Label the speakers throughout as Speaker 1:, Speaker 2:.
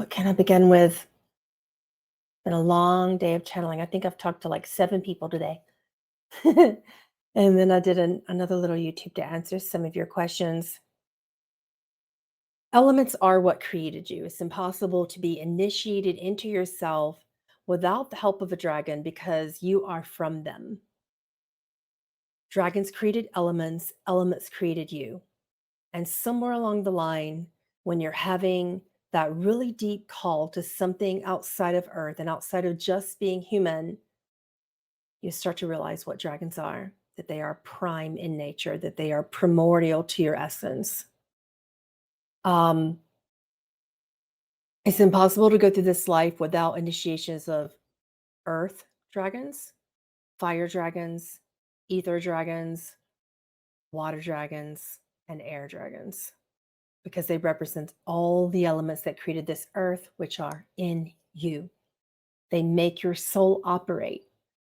Speaker 1: What can I begin with? Been a long day of channeling. I think I've talked to like 7 people today. And then I did another little YouTube to answer some of your questions. Elements are what created you. It's impossible to be initiated into yourself without the help of a dragon because you are from them. Dragons created elements, elements created you. And somewhere along the line, when you're having that really deep call to something outside of Earth and outside of just being human, you start to realize what dragons are, that they are prime in nature, that they are primordial to your essence. Um, it's impossible to go through this life without initiations of earth dragons, fire dragons, ether dragons, water dragons, and air dragons, because they represent all the elements that created this earth, which are in you. They make your soul operate.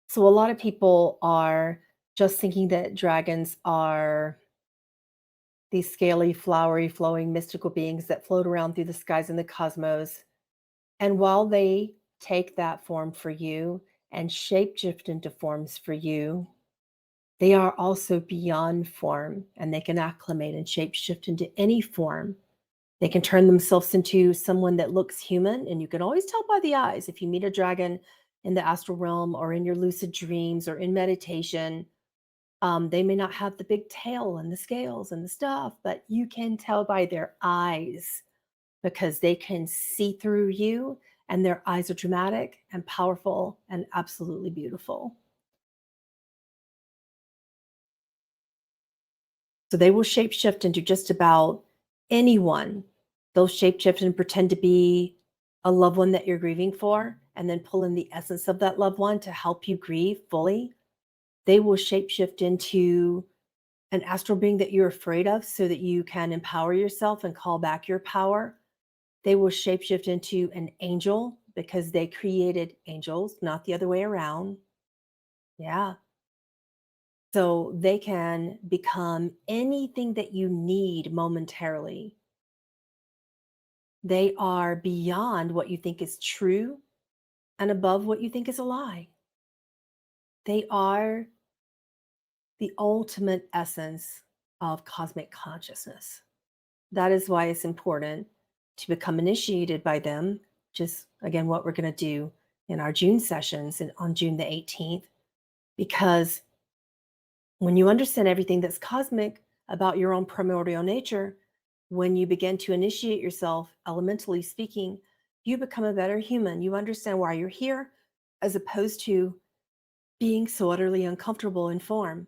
Speaker 1: So a lot of people are just thinking that dragons are these scaly, flowery, flowing, mystical beings that float around through the skies and the cosmos. And while they take that form for you and shapeshift into forms for you, they are also beyond form and they can acclimate and shapeshift into any form. They can turn themselves into someone that looks human. And you can always tell by the eyes if you meet a dragon in the astral realm or in your lucid dreams or in meditation. They may not have the big tail and the scales and the stuff, but you can tell by their eyes because they can see through you and their eyes are dramatic and powerful and absolutely beautiful. So they will shapeshift into just about anyone. They'll shapeshift and pretend to be a loved one that you're grieving for and then pull in the essence of that loved one to help you grieve fully. They will shapeshift into an astral being that you're afraid of so that you can empower yourself and call back your power. They will shapeshift into an angel because they created angels, not the other way around. Yeah. So they can become anything that you need momentarily. They are beyond what you think is true and above what you think is a lie. They are the ultimate essence of cosmic consciousness. That is why it's important to become initiated by them, which is, again, what we're going to do in our June sessions and on June the 18th. Because when you understand everything that's cosmic about your own primordial nature, when you begin to initiate yourself, elementally speaking, you become a better human. You understand why you're here, as opposed to being so utterly uncomfortable in form.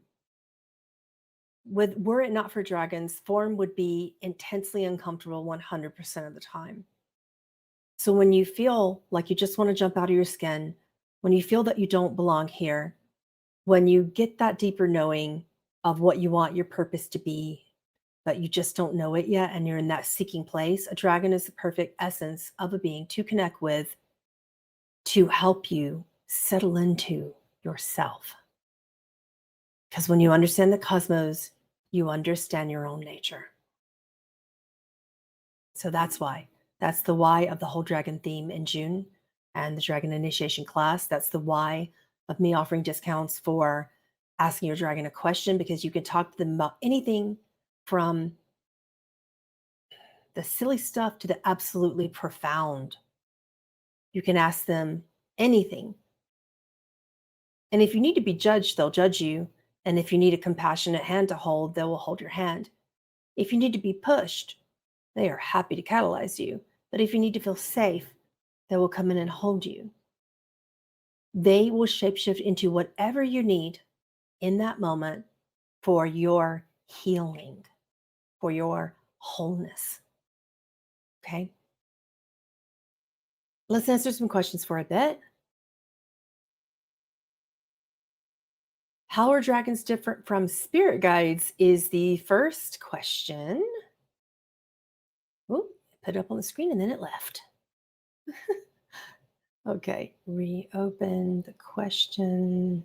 Speaker 1: Were it not for dragons, form would be intensely uncomfortable 100% of the time. So when you feel like you just want to jump out of your skin, when you feel that you don't belong here, when you get that deeper knowing of what you want your purpose to be, but you just don't know it yet, and you're in that seeking place, a dragon is the perfect essence of a being to connect with, to help you settle into yourself. Because when you understand the cosmos, you understand your own nature. So that's why. That's the why of the whole dragon theme in June and the dragon initiation class. That's the why of me offering discounts for asking your dragon a question, because you can talk to them about anything from the silly stuff to the absolutely profound. You can ask them anything. And if you need to be judged, they'll judge you. And if you need a compassionate hand to hold, they will hold your hand. If you need to be pushed, they are happy to catalyze you. But if you need to feel safe, they will come in and hold you. They will shapeshift into whatever you need in that moment for your healing, for your wholeness. Okay? Let's answer some questions for a bit. How are dragons different from spirit guides is the first question. Oh, put it up on the screen and then it left. Okay, reopen the question.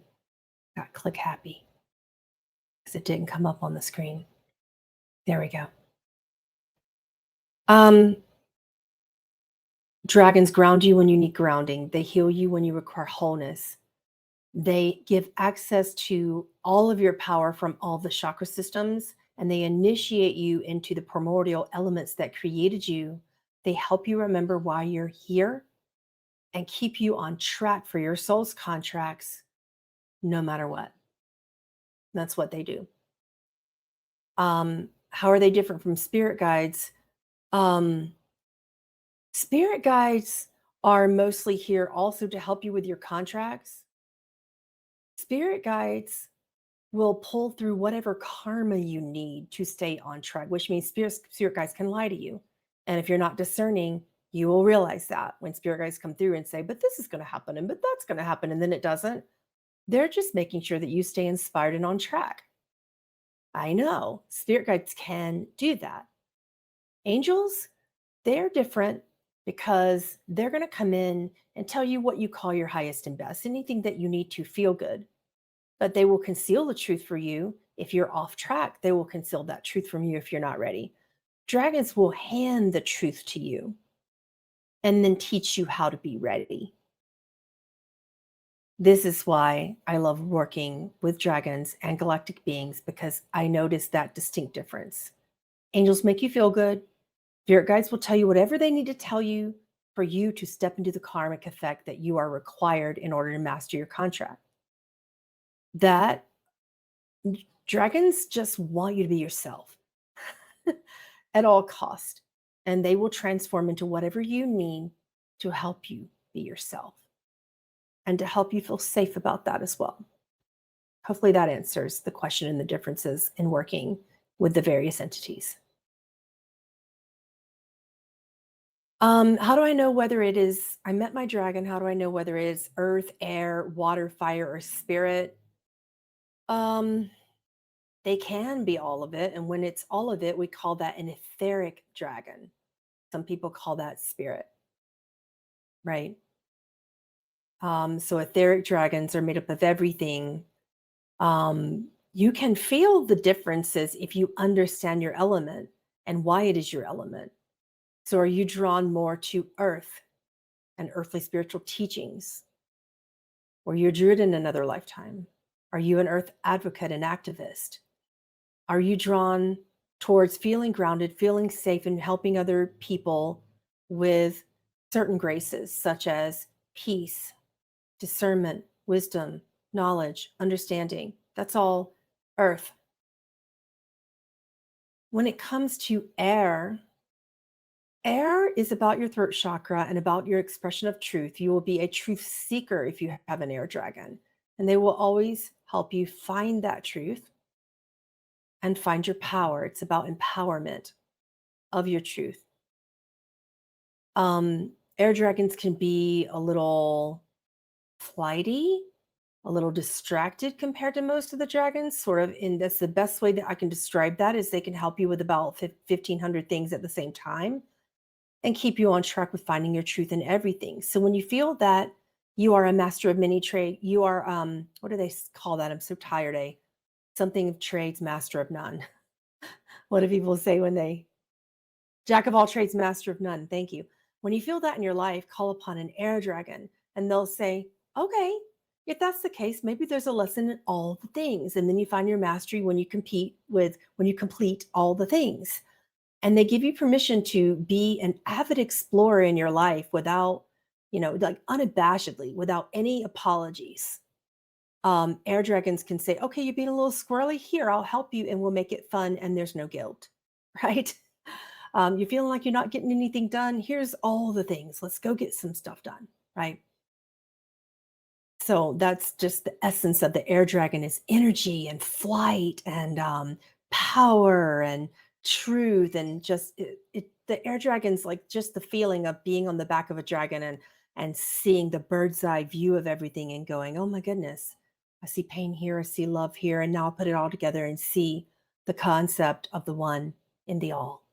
Speaker 1: Got click happy because it didn't come up on the screen. There we go. Dragons ground you when you need grounding. They heal you when you require wholeness. They give access to all of your power from all the chakra systems, and they initiate you into the primordial elements that created you. They help you remember why you're here and keep you on track for your soul's contracts no matter what. That's what they do. How are they different from spirit guides? Um, Spirit guides are mostly here also to help you with your contracts. Spirit guides will pull through whatever karma you need to stay on track, which means spirit guides can lie to you. And if you're not discerning, you will realize that when spirit guides come through and say, but this is going to happen and but that's going to happen, and then it doesn't. They're just making sure that you stay inspired and on track. I know spirit guides can do that. Angels, they're different because they're going to come in and tell you what you call your highest and best, anything that you need to feel good. But they will conceal the truth for you if you're off track. They will conceal that truth from you if you're not ready. Dragons will hand the truth to you and then teach you how to be ready. This is why I love working with dragons and galactic beings, because I notice that distinct difference. Angels make you feel good. Spirit guides will tell you whatever they need to tell you for you to step into the karmic effect that you are required in order to master your contract. That dragons just want you to be yourself at all cost, and they will transform into whatever you need to help you be yourself and to help you feel safe about that as well. Hopefully that answers the question and the differences in working with the various entities. How do I know whether it is, I met my dragon, how do I know whether it is earth, air, water, fire, or spirit? Um, they can be all of it. And when it's all of it, we call that an etheric dragon. Some people call that spirit, right? So etheric dragons are made up of everything. You can feel the differences if you understand your element and why it is your element. So are you drawn more to earth and earthly spiritual teachings? Were you a druid in another lifetime? Are you an earth advocate and activist? Are you drawn towards feeling grounded, feeling safe, and helping other people with certain graces such as peace, discernment, wisdom, knowledge, understanding? That's all earth. When it comes to air, air is about your throat chakra and about your expression of truth. You will be a truth seeker if you have an air dragon, and they will always help you find that truth and find your power. It's about empowerment of your truth. Air dragons can be a little flighty, a little distracted compared to most of the dragons, sort of. And that's the best way that I can describe that, is they can help you with about 1,500 things at the same time and keep you on track with finding your truth in everything. So when you feel that you are a master of many trade, you are, what do they call that? I'm so tired. Something of trades, master of none. What do people say when they, jack of all trades, master of none? Thank you. When you feel that in your life, call upon an air dragon and they'll say, okay, if that's the case, maybe there's a lesson in all the things. And then you find your mastery when you complete all the things. And they give you permission to be an avid explorer in your life without, like unabashedly, without any apologies. Air dragons can say, okay, you're being a little squirrely. Here, I'll help you and we'll make it fun. And there's no guilt, right? You're feeling like you're not getting anything done. Here's all the things. Let's go get some stuff done, right? So that's just the essence of the air dragon, is energy and flight and power and truth, and just the air dragon's like just the feeling of being on the back of a dragon and seeing the bird's eye view of everything and going, oh my goodness, I see pain here, I see love here, and now I'll put it all together and see the concept of the one in the all.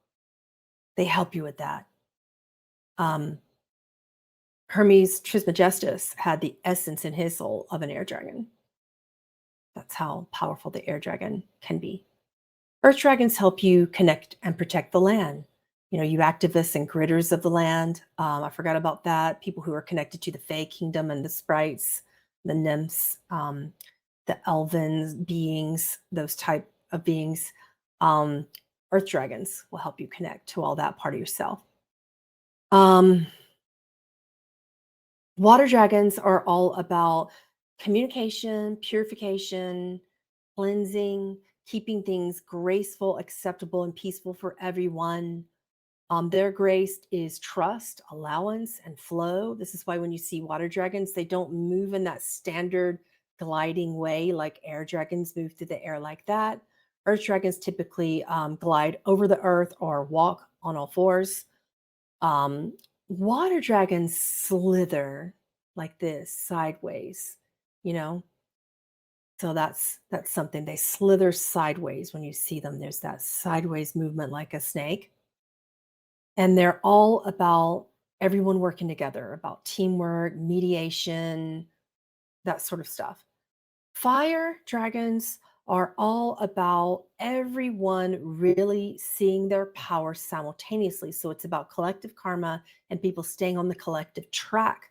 Speaker 1: They help you with that. Um, Hermes Trismegistus had the essence in his soul of an air dragon. That's how powerful the air dragon can be. Earth dragons help you connect and protect the land. You activists and gritters of the land. I forgot about that. People who are connected to the Fae Kingdom and the sprites, the nymphs, the elven beings, those type of beings. Um, Earth dragons will help you connect to all that part of yourself. Um, Water dragons are all about communication, purification, cleansing, keeping things graceful, acceptable, and peaceful for everyone. Their grace is trust, allowance, and flow. This is why when you see water dragons, they don't move in that standard gliding way like air dragons move through the air like that. Earth dragons typically glide over the earth or walk on all fours. Um, Water dragons slither like this sideways, you know. So that's something they slither sideways when you see them. There's that sideways movement like a snake. And they're all about everyone working together, about teamwork, mediation, that sort of stuff. Fire dragons are all about everyone really seeing their power simultaneously. So it's about collective karma and people staying on the collective track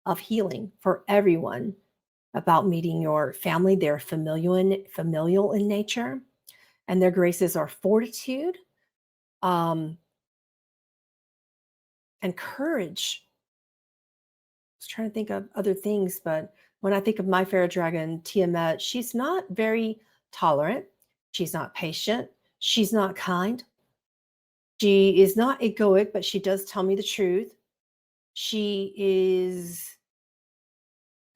Speaker 1: of healing for everyone, about meeting your family. They're familial in nature, and their graces are fortitude, um, and courage. Was trying to think of other things, but when I think of my fairy dragon, Tiamat, she's not very tolerant. She's not patient. She's not kind. She is not egoic, but she does tell me the truth. She is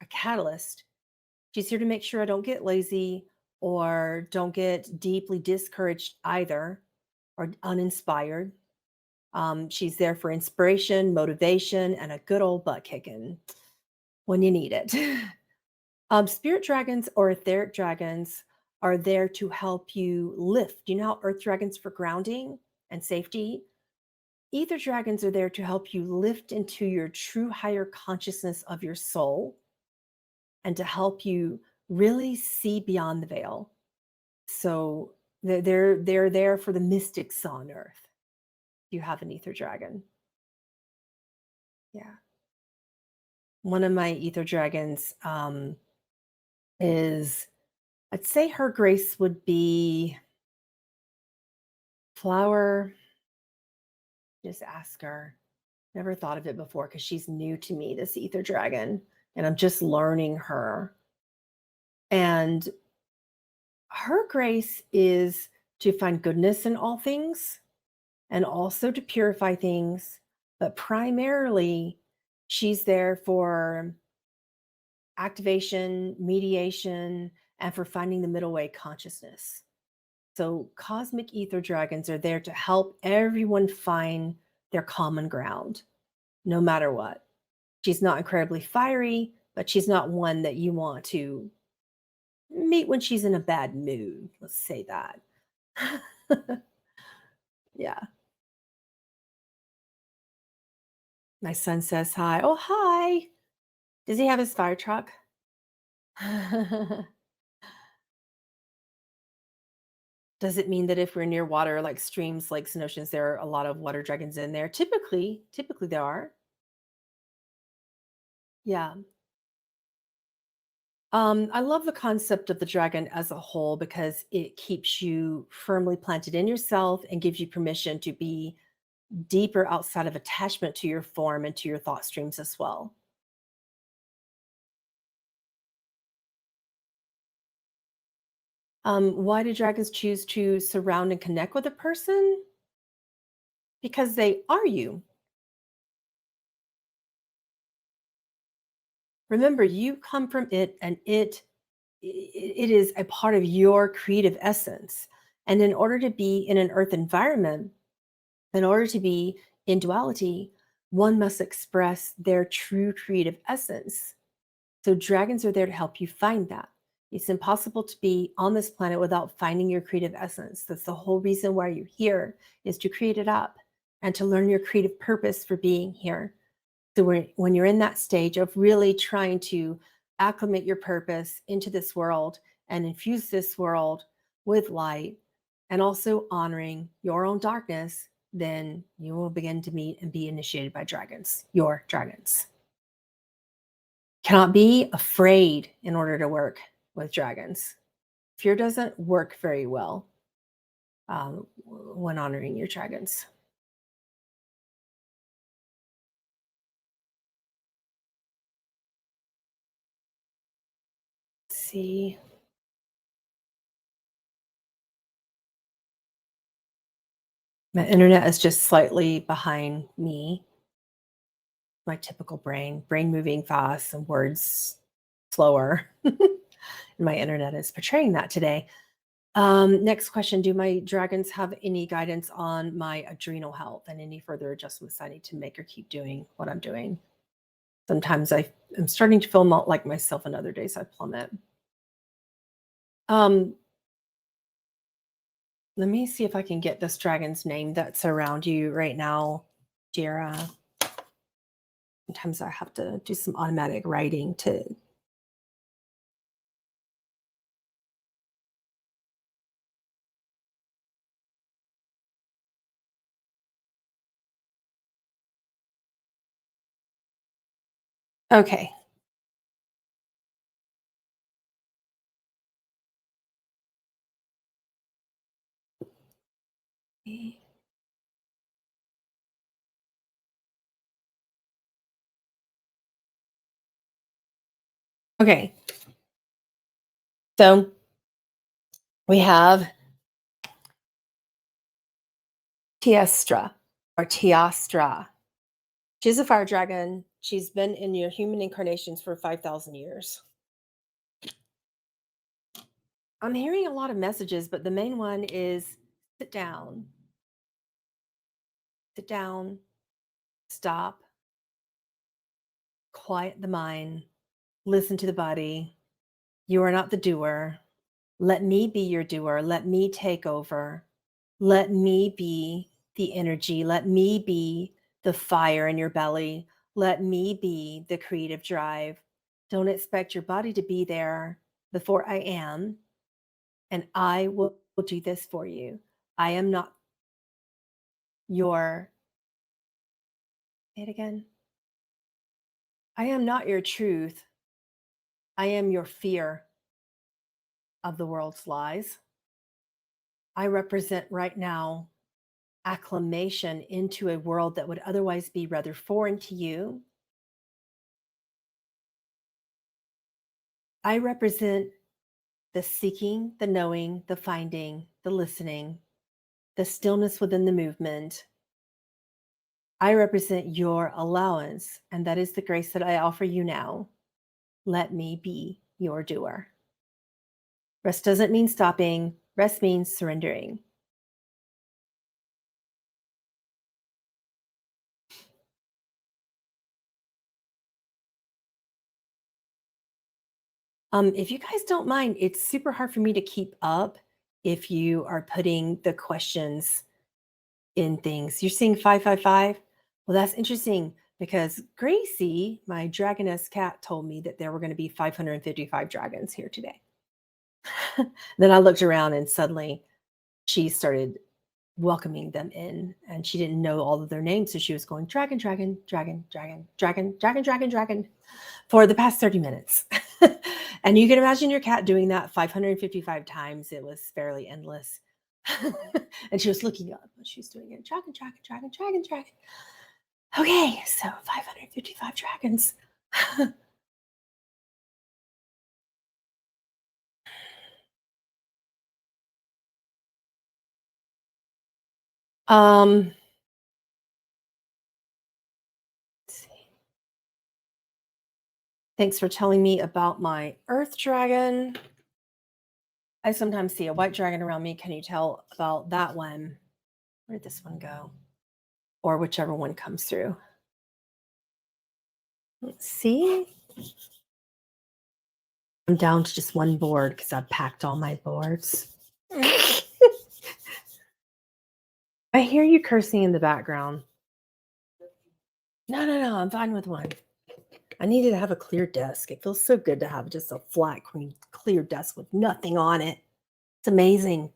Speaker 1: a catalyst. She's here to make sure I don't get lazy or don't get deeply discouraged either or uninspired. She's there for inspiration, motivation, and a good old butt kicking when you need it. Spirit dragons or etheric dragons are there to help you lift. You know how earth dragons for grounding and safety? Ether dragons are there to help you lift into your true higher consciousness of your soul and to help you really see beyond the veil. So they're there for the mystics on earth. You have an ether dragon. Yeah. One of my ether dragons is, I'd say her grace would be flower. Just ask her. Never thought of it before because she's new to me, this ether dragon, and I'm just learning her. And her grace is to find goodness in all things and also to purify things. But primarily, she's there for activation, mediation, and for finding the middle way consciousness. So, cosmic ether dragons are there to help everyone find their common ground, no matter what. She's not incredibly fiery, but she's not one that you want to meet when she's in a bad mood. Let's say that. Yeah. My son says hi. Oh, hi. Does he have his fire truck? Does it mean that if we're near water, like streams, lakes, and oceans, there are a lot of water dragons in there? Typically there are. Yeah. I love the concept of the dragon as a whole because it keeps you firmly planted in yourself and gives you permission to be deeper outside of attachment to your form and to your thought streams as well. Why do dragons choose to surround and connect with a person? Because they are you. Remember, you come from it, and it is a part of your creative essence. And in order to be in an earth environment, in order to be in duality, one must express their true creative essence. So dragons are there to help you find that. It's impossible to be on this planet without finding your creative essence. That's the whole reason why you're here, is to create it up and to learn your creative purpose for being here. So when you're in that stage of really trying to acclimate your purpose into this world and infuse this world with light and also honoring your own darkness, then you will begin to meet and be initiated by dragons, your dragons. Cannot be afraid in order to work with dragons. Fear doesn't work very well when honoring your dragons. Let's see. My internet is just slightly behind me. My typical brain moving fast and words slower. And my internet is portraying that today. Next question. Do my dragons have any guidance on my adrenal health and any further adjustments I need to make or keep doing what I'm doing? Sometimes I am starting to feel like myself, and other days I plummet. Um, Let me see if I can get this dragon's name that's around you right now, Jira. Sometimes I have to do some automatic writing to. Okay. Okay. So we have Tiestra or Tiastra. She's a fire dragon. She's been in your human incarnations for 5,000 years. I'm hearing a lot of messages, but the main one is sit down, stop, quiet the mind, listen to the body. You are not the doer. Let me be your doer. Let me take over. Let me be the energy. Let me be the fire in your belly. Let me be the creative drive. Don't expect your body to be there before I am. And I will do this for you. I am not your, say it again. I am not your truth. I am your fear of the world's lies. I represent right now acclamation into a world that would otherwise be rather foreign to you. I represent the seeking, the knowing, the finding, the listening, the stillness within the movement. I represent your allowance, and that is the grace that I offer you now. Let me be your doer. Rest doesn't mean stopping, rest means surrendering. If you guys don't mind, it's super hard for me to keep up if you are putting the questions in things. You're seeing 555? Well, that's interesting because Gracie, my dragoness cat, told me that there were going to be 555 dragons here today. Then I looked around and suddenly she started welcoming them in, and she didn't know all of their names. So she was going dragon, dragon, dragon, dragon, dragon, dragon, dragon, dragon for the past 30 minutes. And you can imagine your cat doing that 555 times. It was fairly endless. And she was looking up and she was doing it. Dragon, dragon, dragon, dragon, dragon. Okay, so 555 dragons. Let's see. Thanks for telling me about my earth dragon. I sometimes see a white dragon around me. Can you tell about that one? Where did this one go? Or whichever one comes through. Let's see. I'm down to just one board because I've packed all my boards. I hear you cursing in the background. No, I'm fine with one. I needed to have a clear desk. It feels so good to have just a flat, clear desk with nothing on it. It's amazing.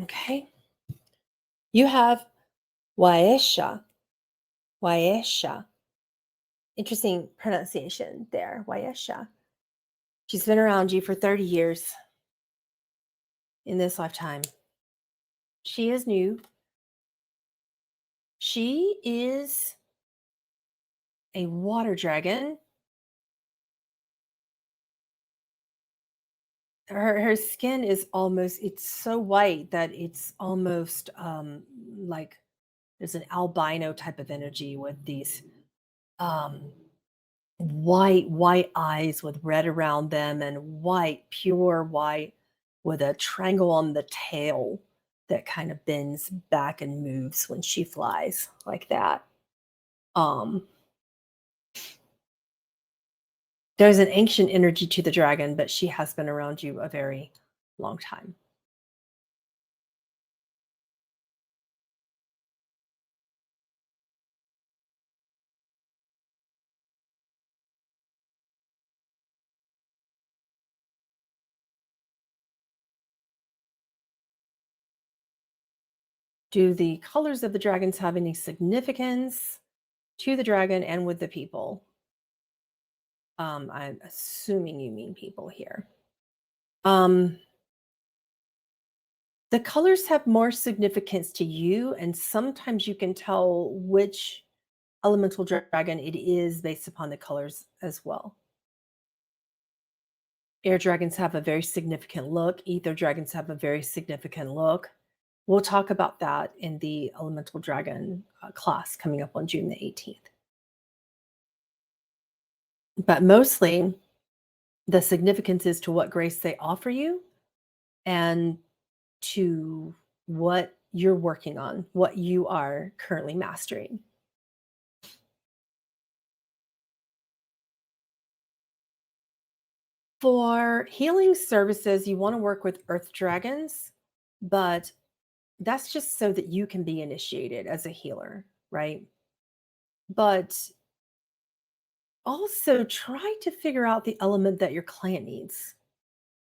Speaker 1: Okay. You have Waesha. Waesha. Interesting pronunciation there. Waesha. She's been around you for 30 years in this lifetime. She is new. She is a water dragon. Her skin is almost, it's so white that it's almost like there's an albino type of energy with these um white eyes with red around them, and white, pure white, with a triangle on the tail that kind of bends back and moves when she flies like that. um there's an ancient energy to the dragon, but she has been around you a very long time. Do the colors of the dragons have any significance to the dragon and with the people? I'm assuming you mean people here. Um, the colors have more significance to you, and sometimes you can tell which elemental dragon it is based upon the colors as well. Air dragons have a very significant look. Ether dragons have a very significant look. We'll talk about that in the elemental dragon class coming up on June the 18th. But mostly, the significance is to what grace they offer you and to what you're working on, what you are currently mastering. For healing services, you want to work with earth dragons, but that's just so that you can be initiated as a healer, right? But also try to figure out the element that your client needs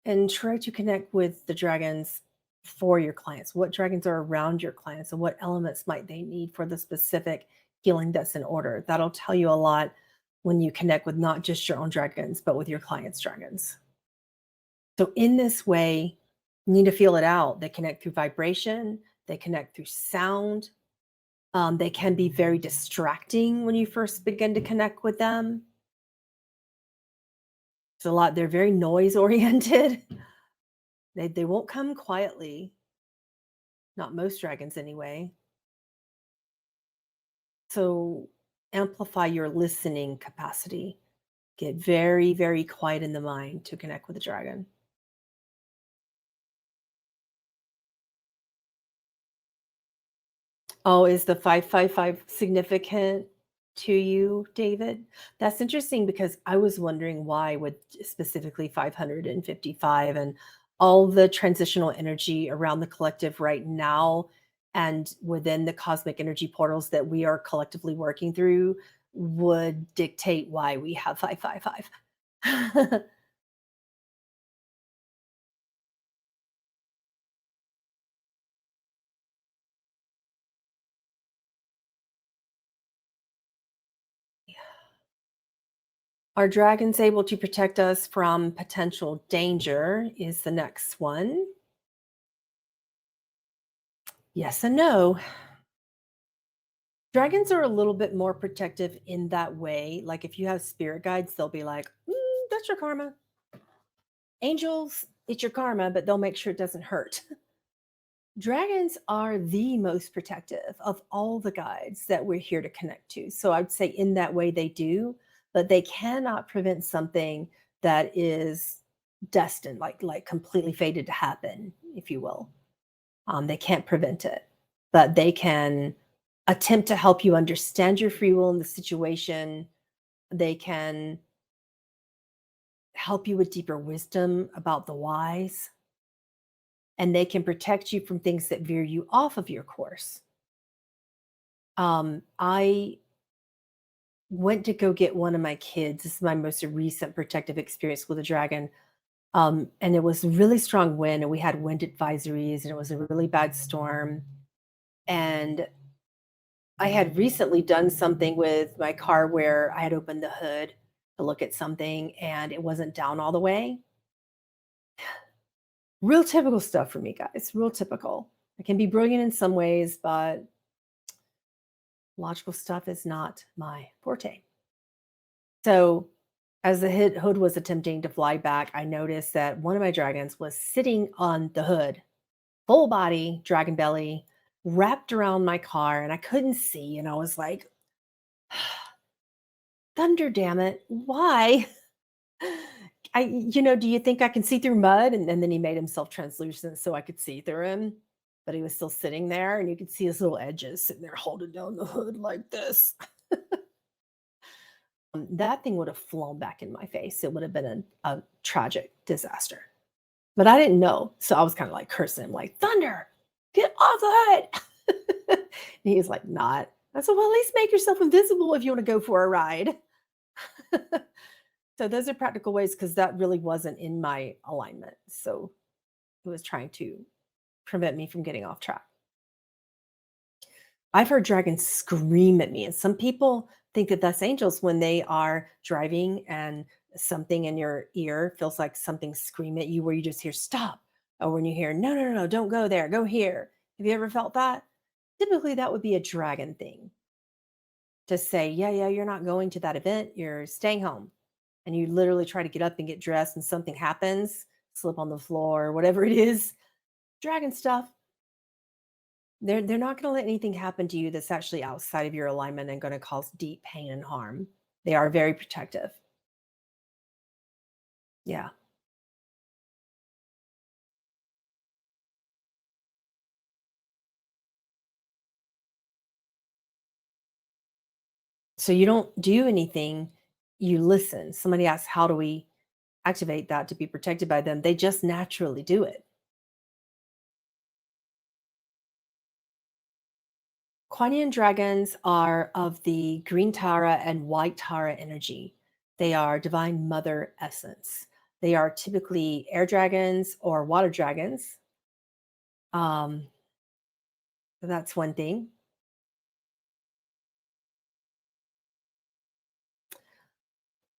Speaker 1: and try to connect with the dragons for your clients. What dragons are around your clients and what elements might they need for the specific healing that's in order? That'll tell you a lot when you connect with not just your own dragons, but with your clients' dragons. So, in this way, you need to feel it out. They connect through vibration, they connect through sound. They can be very distracting when you first begin to connect with them. It's a lot, they're very noise oriented. They won't come quietly, not most dragons anyway. So amplify your listening capacity. Get very, very quiet in the mind to connect with the dragon. Oh, is the 555 significant to you, David? That's interesting because I was wondering why would specifically 555 and all the transitional energy around the collective right now and within the cosmic energy portals that we are collectively working through would dictate why we have 555. Are dragons able to protect us from potential danger? Is the next one. Yes and no. Dragons are a little bit more protective in that way. Like if you have spirit guides, they'll be like, that's your karma. Angels, it's your karma, but they'll make sure it doesn't hurt. Dragons are the most protective of all the guides that we're here to connect to. So I'd say in that way they do, but they cannot prevent something that is destined, like completely fated to happen, if you will. They can't prevent it, but they can attempt to help you understand your free will in the situation. They can help you with deeper wisdom about the whys, and they can protect you from things that veer you off of your course. I went to go get one of my kids. This is my most recent protective experience with a dragon. And it was really strong wind, and we had wind advisories, and it was a really bad storm. And I had recently done something with my car where I had opened the hood to look at something and it wasn't down all the way. Real typical stuff for me, guys. Real typical. I can be brilliant in some ways, but logical stuff is not my forte. So, as the hood was attempting to fly back, I noticed that one of my dragons was sitting on the hood, full body, dragon belly, wrapped around my car, and I couldn't see. And I was like, thunder damn it, why? Do you think I can see through mud? And then he made himself translucent so I could see through him. But he was still sitting there, and you could see his little edges sitting there holding down the hood like this. That thing would have flown back in my face. It would have been a tragic disaster. But I didn't know. So I was kind of like cursing him, like, Thunder, get off the hood. And he's like, not. I said, well, at least make yourself invisible if you want to go for a ride. So those are practical ways because that really wasn't in my alignment. So it was trying to prevent me from getting off track. I've heard dragons scream at me, and some people think that that's angels when they are driving and something in your ear feels like something scream at you where you just hear stop, or when you hear no, no, no, no, don't go there, go here. Have you ever felt that? Typically, that would be a dragon thing to say, yeah, yeah, you're not going to that event, you're staying home. And you literally try to get up and get dressed, and something happens, slip on the floor, whatever it is. Dragon stuff. They're not gonna let anything happen to you that's actually outside of your alignment and gonna cause deep pain and harm. They are very protective. Yeah. So you don't do anything, you listen. Somebody asks, how do we activate that to be protected by them? They just naturally do it. Kuan dragons are of the green Tara and white Tara energy. They are divine mother essence. They are typically air dragons or water dragons. Um, so that's one thing.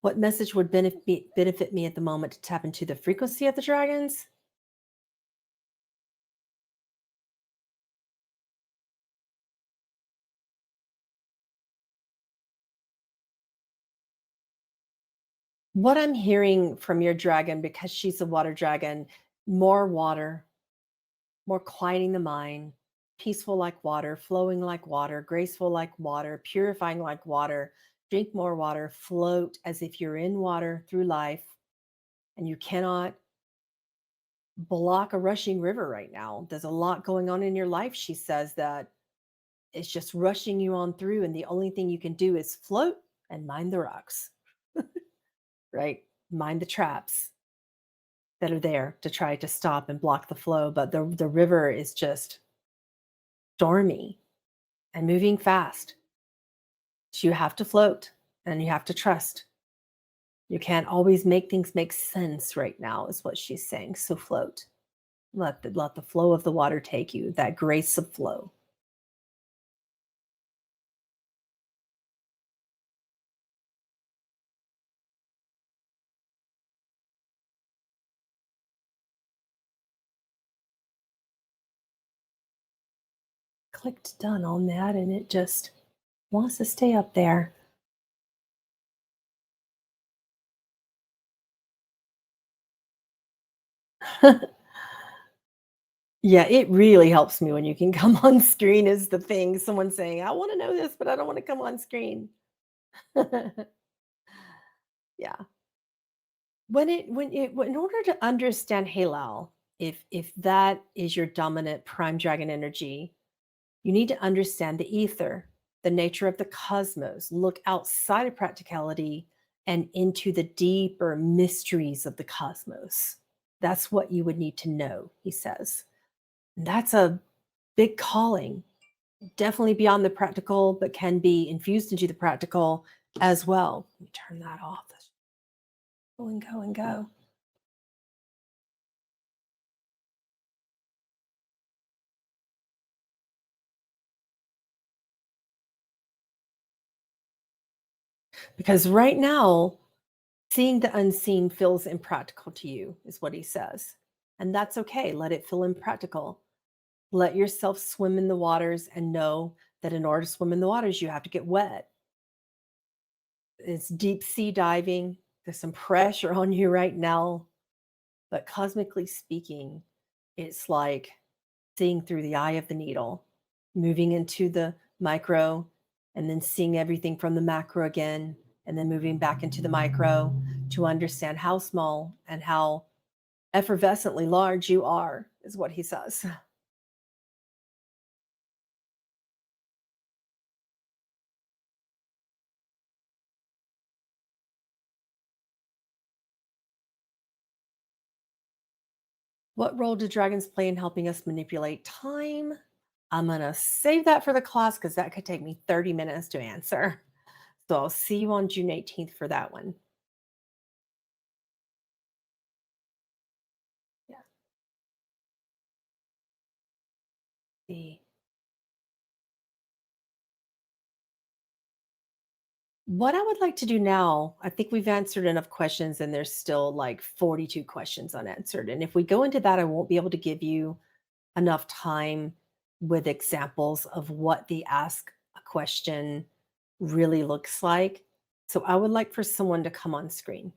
Speaker 1: What message would benefit me at the moment to tap into the frequency of the dragons? What I'm hearing from your dragon, because she's a water dragon, more water, more quieting the mind, peaceful like water, flowing like water, graceful like water, purifying like water. Drink more water, float as if you're in water through life, and you cannot block a rushing river right now. There's a lot going on in your life, she says, that it's just rushing you on through, and the only thing you can do is float and mind the rocks, right? Mind the traps that are there to try to stop and block the flow. But the river is just stormy and moving fast. So you have to float and you have to trust. You can't always make things make sense right now, is what she's saying. So float. Let the flow of the water take you, that grace of flow. Clicked done on that, and it just wants to stay up there. Yeah, it really helps me when you can come on screen is the thing. Someone saying, I want to know this, but I don't want to come on screen. Yeah. In order to understand Halal, if that is your dominant prime dragon energy, you need to understand the ether, the nature of the cosmos. Look outside of practicality and into the deeper mysteries of the cosmos. That's what you would need to know, he says. And that's a big calling, definitely beyond the practical, but can be infused into the practical as well. Let me turn that off. Go and go and go. Because right now, seeing the unseen feels impractical to you, is what he says. And that's okay. Let it feel impractical. Let yourself swim in the waters and know that in order to swim in the waters, you have to get wet. It's deep sea diving. There's some pressure on you right now. But cosmically speaking, it's like seeing through the eye of the needle, moving into the micro, and then seeing everything from the macro again, and then moving back into the micro to understand how small and how effervescently large you are, is what he says. What role do dragons play in helping us manipulate time? I'm going to save that for the class because that could take me 30 minutes to answer. So I'll see you on June 18th for that one. Yeah. See. What I would like to do now, I think we've answered enough questions and there's still like 42 questions unanswered. And if we go into that, I won't be able to give you enough time with examples of what the ask a question really looks like. So I would like for someone to come on screen.